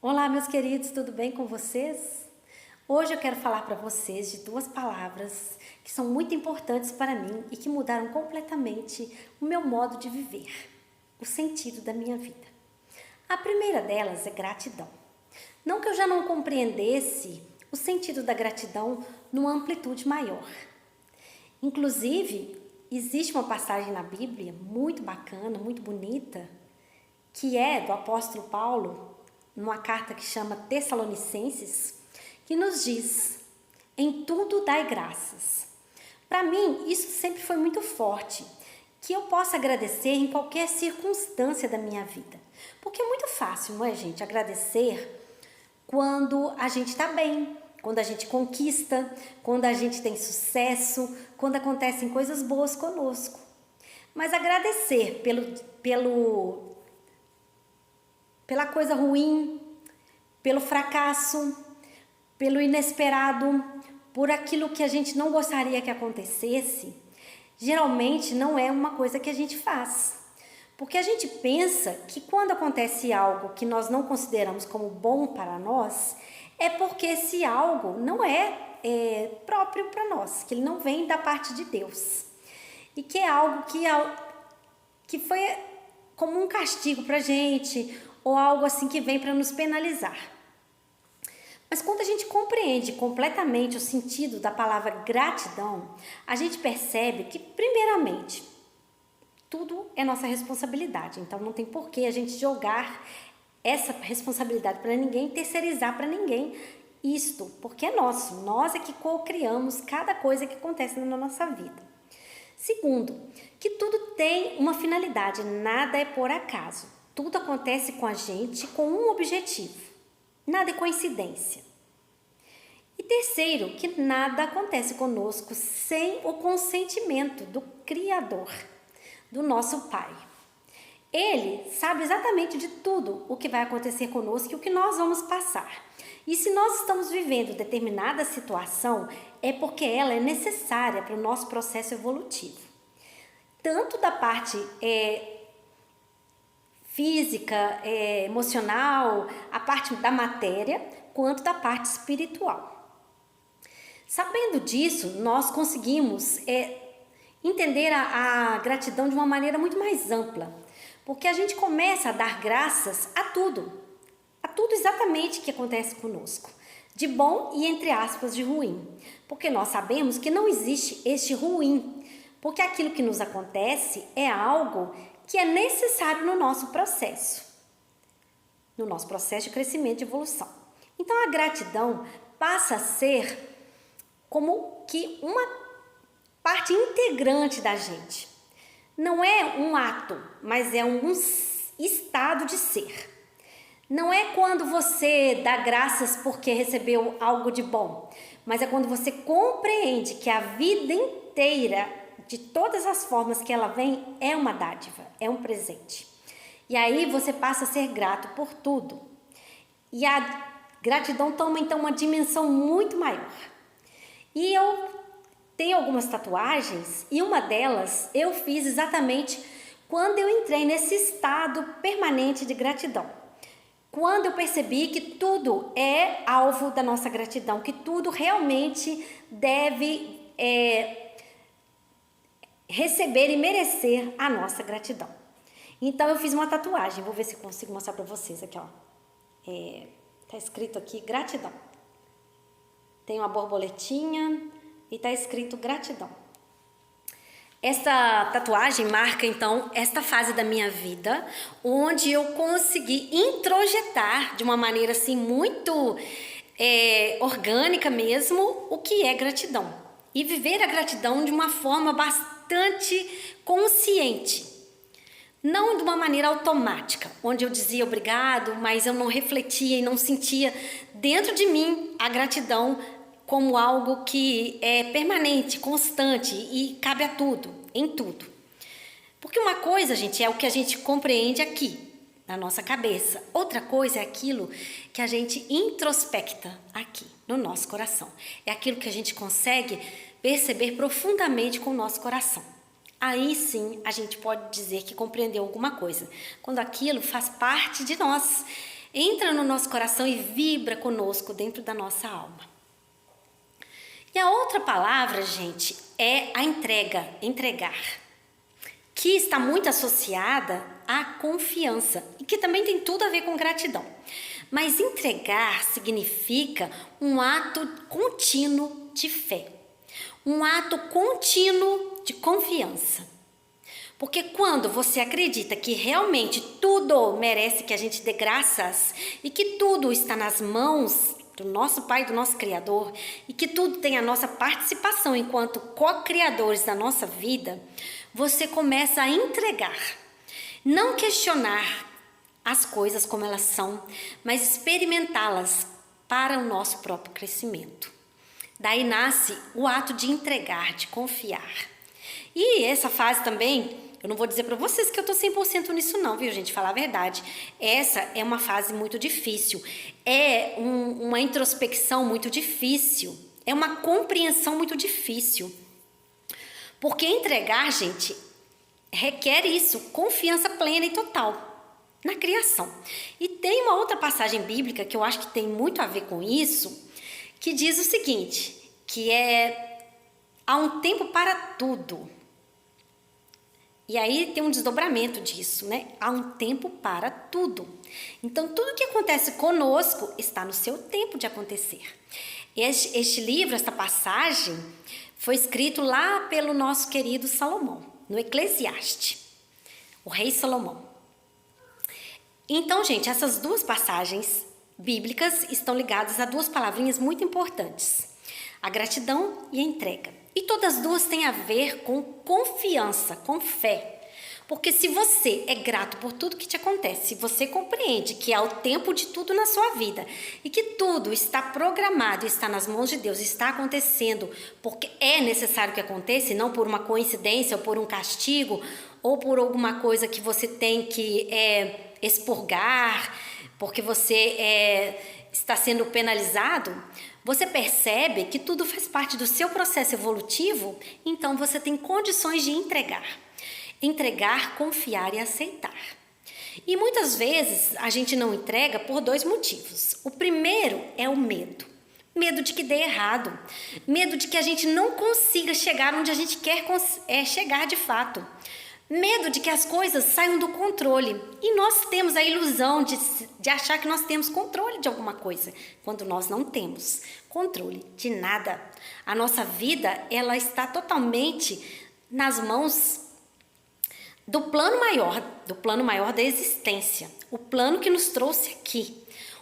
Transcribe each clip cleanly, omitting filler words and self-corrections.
Olá, meus queridos, tudo bem com vocês? Hoje eu quero falar para vocês de duas palavras que são muito importantes para mim e que mudaram completamente o meu modo de viver, o sentido da minha vida. A primeira delas é gratidão. Não que eu já não compreendesse o sentido da gratidão numa amplitude maior. Inclusive, existe uma passagem na Bíblia muito bacana, muito bonita, que é do apóstolo Paulo, numa carta que chama Tessalonicenses, que nos diz: em tudo dai graças. Para mim, isso sempre foi muito forte, que eu possa agradecer em qualquer circunstância da minha vida. Porque é muito fácil, não é, gente, agradecer quando a gente está bem, quando a gente conquista, quando a gente tem sucesso, quando acontecem coisas boas conosco. Mas agradecer pela coisa ruim, pelo fracasso, pelo inesperado, por aquilo que a gente não gostaria que acontecesse, geralmente não é uma coisa que a gente faz. Porque a gente pensa que quando acontece algo que nós não consideramos como bom para nós, é porque esse algo não é próprio para nós, que ele não vem da parte de Deus. E que é algo que foi como um castigo para a gente, ou algo assim que vem para nos penalizar. Mas quando a gente compreende completamente o sentido da palavra gratidão, a gente percebe que, primeiramente, tudo é nossa responsabilidade. Então não tem por que a gente jogar essa responsabilidade para ninguém, terceirizar para ninguém isto, porque é nosso. Nós é que co-criamos cada coisa que acontece na nossa vida. Segundo, que tudo tem uma finalidade, nada é por acaso. Tudo acontece com a gente com um objetivo. Nada é coincidência. E terceiro, que nada acontece conosco sem o consentimento do Criador, do nosso Pai. Ele sabe exatamente de tudo o que vai acontecer conosco e o que nós vamos passar. E se nós estamos vivendo determinada situação, é porque ela é necessária para o nosso processo evolutivo. Tanto da parte física, emocional, a parte da matéria, quanto da parte espiritual. Sabendo disso, nós conseguimos entender a gratidão de uma maneira muito mais ampla, porque a gente começa a dar graças a tudo exatamente que acontece conosco, de bom e entre aspas de ruim, porque nós sabemos que não existe este ruim, porque aquilo que nos acontece é algo que é necessário no nosso processo de crescimento e evolução. Então a gratidão passa a ser como que uma parte integrante da gente. Não é um ato, mas é um estado de ser. Não é quando você dá graças porque recebeu algo de bom, mas é quando você compreende que a vida inteira, de todas as formas que ela vem, é uma dádiva, é um presente. E aí você passa a ser grato por tudo. E a gratidão toma então uma dimensão muito maior. E eu tenho algumas tatuagens e uma delas eu fiz exatamente quando eu entrei nesse estado permanente de gratidão. Quando eu percebi que tudo é alvo da nossa gratidão, que tudo realmente deve receber e merecer a nossa gratidão. Então eu fiz uma tatuagem, vou ver se consigo mostrar para vocês aqui, ó. Tá escrito aqui gratidão. Tem uma borboletinha e tá escrito gratidão. Essa tatuagem marca então esta fase da minha vida, onde eu consegui introjetar de uma maneira assim muito orgânica mesmo o que é gratidão. E viver a gratidão de uma forma bastante consciente. Não de uma maneira automática, onde eu dizia obrigado, mas eu não refletia e não sentia dentro de mim a gratidão como algo que é permanente, constante e cabe a tudo, em tudo. Porque uma coisa, gente, é o que a gente compreende aqui, na nossa cabeça. Outra coisa é aquilo que a gente introspecta aqui, no nosso coração. É aquilo que a gente consegue perceber profundamente com o nosso coração. Aí sim a gente pode dizer que compreendeu alguma coisa, quando aquilo faz parte de nós. entra no nosso coração e vibra conosco dentro da nossa alma. E a outra palavra, gente, é a entrega, entregar, que está muito associada à confiança e que também tem tudo a ver com gratidão. Mas entregar significa um ato contínuo de fé, um ato contínuo de confiança. Porque quando você acredita que realmente tudo merece que a gente dê graças e que tudo está nas mãos do nosso Pai, do nosso Criador, e que tudo tem a nossa participação enquanto co-criadores da nossa vida, você começa a entregar, não questionar as coisas como elas são, mas experimentá-las para o nosso próprio crescimento. Daí nasce o ato de entregar, de confiar. E essa fase também, eu não vou dizer para vocês que eu estou 100% nisso não, viu, gente? Falar a verdade. Essa é uma fase muito difícil. É uma introspecção muito difícil. É uma compreensão muito difícil. Porque entregar, gente, requer isso, confiança plena e total na criação. E tem uma outra passagem bíblica que eu acho que tem muito a ver com isso, que diz o seguinte, que há um tempo para tudo. E aí tem um desdobramento disso, né? Há um tempo para tudo. Então, tudo que acontece conosco está no seu tempo de acontecer. Este livro, esta passagem, foi escrito lá pelo nosso querido Salomão, no Eclesiastes, o rei Salomão. Então, gente, essas duas passagens bíblicas estão ligadas a duas palavrinhas muito importantes, a gratidão e a entrega. E todas as duas têm a ver com confiança, com fé. Porque se você é grato por tudo que te acontece, se você compreende que há o tempo de tudo na sua vida e que tudo está programado, está nas mãos de Deus, está acontecendo porque é necessário que aconteça, e não por uma coincidência ou por um castigo ou por alguma coisa que você tem que expurgar, porque você está sendo penalizado, você percebe que tudo faz parte do seu processo evolutivo, então você tem condições de entregar. Entregar, confiar e aceitar. E muitas vezes a gente não entrega por dois motivos. O primeiro é o medo. Medo de que dê errado. Medo de que a gente não consiga chegar onde a gente quer chegar de fato. Medo de que as coisas saiam do controle. E nós temos a ilusão de achar que nós temos controle de alguma coisa, quando nós não temos controle de nada. A nossa vida, ela está totalmente nas mãos do plano maior da existência, o plano que nos trouxe aqui,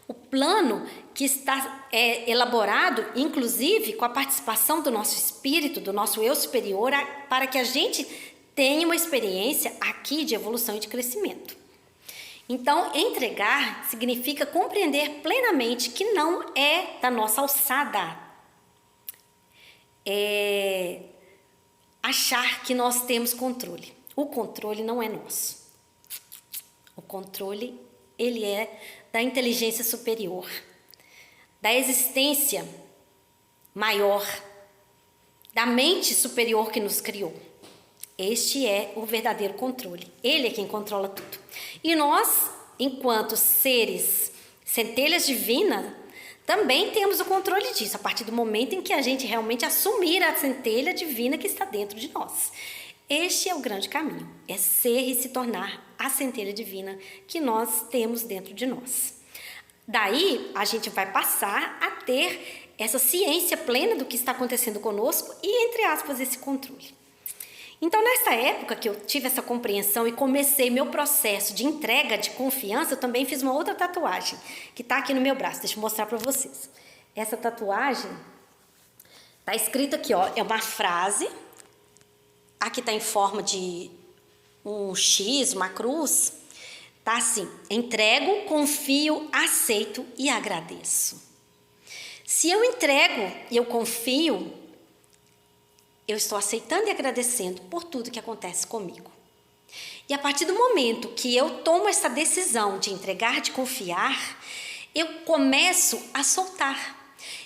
o plano que está elaborado, inclusive, com a participação do nosso espírito, do nosso eu superior, para que a gente tenha uma experiência aqui de evolução e de crescimento. Então, entregar significa compreender plenamente que não é da nossa alçada, achar que nós temos controle. O controle não é nosso. O controle, ele é da inteligência superior, da existência maior, da mente superior que nos criou. Este é o verdadeiro controle. Ele é quem controla tudo. E nós, enquanto seres, centelhas divinas, também temos o controle disso, a partir do momento em que a gente realmente assumir a centelha divina que está dentro de nós. Este é o grande caminho, é ser e se tornar a centelha divina que nós temos dentro de nós. Daí, a gente vai passar a ter essa ciência plena do que está acontecendo conosco e, entre aspas, esse controle. Então, nessa época que eu tive essa compreensão e comecei meu processo de entrega, de confiança, eu também fiz uma outra tatuagem, que está aqui no meu braço. Deixa eu mostrar para vocês. Essa tatuagem está escrito aqui, ó, é uma frase. Aqui está em forma de um X, uma cruz. Tá assim: entrego, confio, aceito e agradeço. Se eu entrego e eu confio, eu estou aceitando e agradecendo por tudo que acontece comigo. E a partir do momento que eu tomo essa decisão de entregar, de confiar, eu começo a soltar.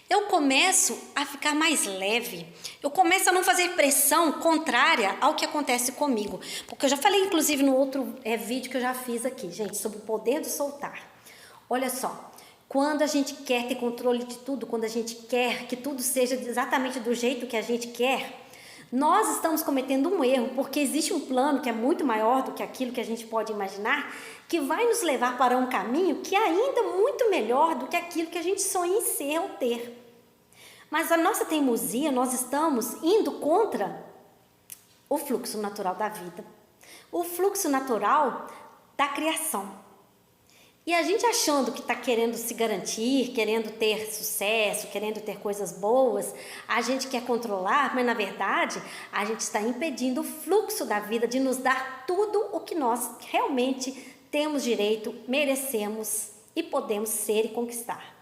Eu começo a ficar mais leve, eu começo a não fazer pressão contrária ao que acontece comigo. Porque eu já falei, inclusive, no outro vídeo que eu já fiz aqui, gente, sobre o poder do soltar. Olha só, quando a gente quer ter controle de tudo, quando a gente quer que tudo seja exatamente do jeito que a gente quer, nós estamos cometendo um erro, porque existe um plano que é muito maior do que aquilo que a gente pode imaginar, que vai nos levar para um caminho que é ainda muito melhor do que aquilo que a gente sonha em ser ou ter. Mas a nossa teimosia, nós estamos indo contra o fluxo natural da vida, o fluxo natural da criação. E a gente achando que está querendo se garantir, querendo ter sucesso, querendo ter coisas boas, a gente quer controlar, mas na verdade a gente está impedindo o fluxo da vida de nos dar tudo o que nós realmente temos direito, merecemos e podemos ser e conquistar.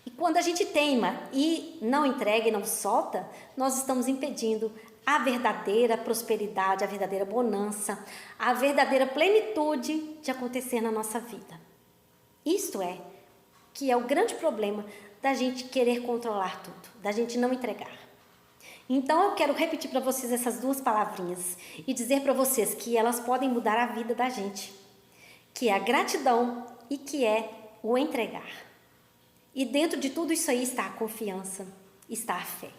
E quando a gente teima e não entrega e não solta, nós estamos impedindo a verdadeira prosperidade, a verdadeira bonança, a verdadeira plenitude de acontecer na nossa vida. Isto é, que é o grande problema da gente querer controlar tudo, da gente não entregar. Então eu quero repetir para vocês essas duas palavrinhas e dizer para vocês que elas podem mudar a vida da gente, que é a gratidão e que é o entregar. E dentro de tudo isso aí está a confiança, está a fé.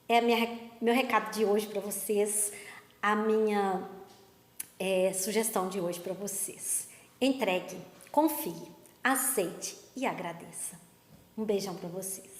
É meu recado de hoje para vocês, a minha sugestão de hoje para vocês. Entregue, confie, aceite e agradeça. Um beijão para vocês.